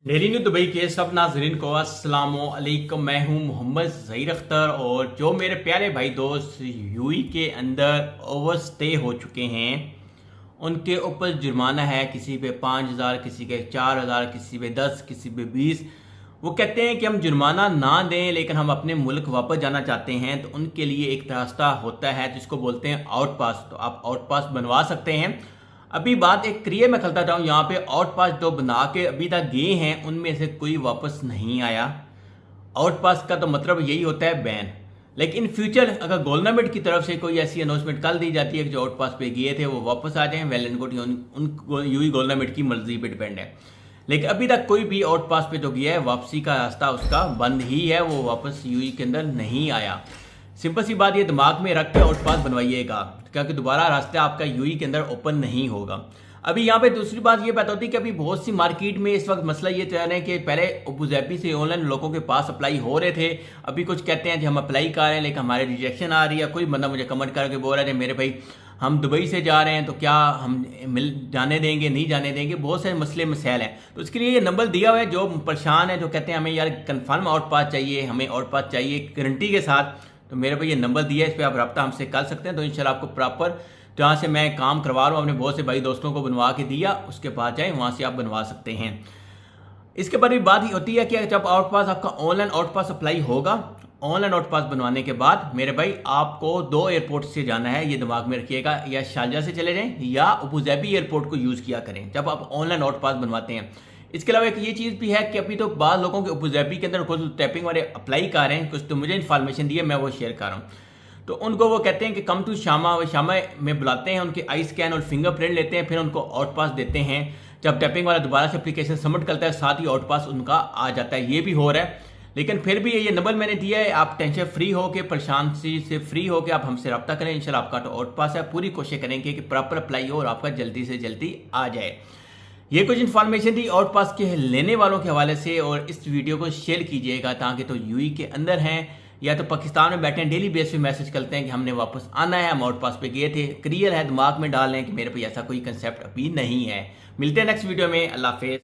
Daily news Dubai के सब नाजरीन को अस्सलामुअलैकुम। मैं हूं मोहम्मद ज़हीर अख्तर और जो मेरे प्यारे भाई दोस्त यूएई के अंदर ओवरस्टे हो चुके हैं उनके ऊपर जुर्माना है। किसी पे 5,000, किसी के 4,000, किसी पे 10, किसी पे 20। वो कहते हैं कि हम जुर्माना ना दें लेकिन हम अपने मुल्क वापस जाना चाहते हैं, तो उनके लिए एक रास्ता होता है जिसको बोलते हैं आउट पास। तो आप आउट पास बनवा सकते हैं। अभी बात एक क्रिया में खलता था, यहाँ पे आउट पास जो बना के अभी तक गए हैं उनमें से कोई वापस नहीं आया। आउट पास का तो मतलब यही होता है बैन। लेकिन इन फ्यूचर अगर गवर्नमेंट की तरफ से कोई ऐसी अनाउंसमेंट कल दी जाती है कि जो आउट पास पे गए थे वो वापस आ जाएं, वेल एंड गुड, उन यूई गवर्नमेंट की मर्जी पे डिपेंड है। लेकिन अभी तक कोई भी आउट पास पे जो गया है वापसी का रास्ता उसका बंद ही है, वो वापस यूई के अंदर नहीं आया। सिंपल सी बात ये दिमाग में रख के आउट पास बनवाइएगा, क्योंकि दोबारा रास्ता आपका यूई के अंदर ओपन नहीं होगा। अभी यहाँ पे दूसरी बात ये पता होती है कि अभी बहुत सी मार्केट में इस वक्त मसला ये चल रहा है कि पहले अबूज़ाबी से ऑनलाइन लोगों के पास अप्लाई हो रहे थे। अभी कुछ कहते हैं कि हम अप्लाई कर रहे हैं लेकिन हमारे रिजेक्शन आ रही है। कोई बंदा मुझे कमेंट करके बोल रहा है मेरे भाई हम दुबई से जा रहे हैं तो क्या हम मिल जाने देंगे, नहीं जाने देंगे। बहुत सारे मसले मसाइल हैं, तो उसके लिए ये नंबर दिया हुआ है। जो परेशान है, जो कहते हैं हमें यार कन्फर्म आउट पास चाहिए, हमें आउट पास चाहिए गारंटी के साथ, तो मेरे भाई ये नंबर दिया है, इस पर आप रब्ता हमसे कर सकते हैं। तो इंशाल्लाह आपको प्रॉपर जहाँ से मैं काम करवा रहा हूँ अपने बहुत से भाई दोस्तों को बनवा के दिया, उसके पास जाए, वहाँ से आप बनवा सकते हैं। इसके बाद भी बात ही होती है कि जब आउट पास आपका ऑनलाइन आउट पास अप्लाई होगा, ऑनलाइन आउट पास बनवाने के बाद मेरे भाई आपको 2 एयरपोर्ट से जाना है, ये दिमाग में रखिएगा। या शारजा से चले जाएं या अबूज़ाबी एयरपोर्ट को यूज़ किया करें जब आप ऑनलाइन आउट पास बनवाते हैं। इसके अलावा एक ये चीज़ भी है कि अभी तो बाद लोगों के अबूज़ाबी के अंदर कुछ टैपिंग वाले अप्लाई कर रहे हैं, कुछ तो मुझे इन्फॉर्मेशन दी है, मैं वो शेयर कर रहा हूँ। तो उनको वो कहते हैं कि कम टू शामा, वो शामा में बुलाते हैं, उनके आई स्कैन और फिंगरप्रिंट लेते हैं, फिर उनको आउट पास देते हैं। जब टैपिंग वाला दोबारा से एप्लीकेशन सबमिट करता है साथ ही आउट पास उनका आ जाता है। ये भी हो रहा है। लेकिन फिर भी ये नंबर मैंने दिया है, आप टेंशन फ्री हो के, परेशान से फ्री हो के आप हमसे रब्ता करें। इंशाल्लाह आपका तो आउट पास है। पूरी कोशिश करेंगे कि प्रॉपर अप्लाई हो और आपका जल्दी से जल्दी आ जाए। ये कुछ इन्फॉर्मेशन थी आउट पास के लेने वालों के हवाले से, और इस वीडियो को शेयर कीजिएगा ताकि तो यूई के अंदर हैं या तो पाकिस्तान में बैठे हैं, डेली बेस पे मैसेज करते हैं कि हमने वापस आना है, हम आउट पास पे गए थे। क्लियर है, दिमाग में डाल लें कि मेरे पे ऐसा कोई कंसेप्ट अभी नहीं है। मिलते हैं नेक्स्ट वीडियो में। अल्लाह हाफिज़।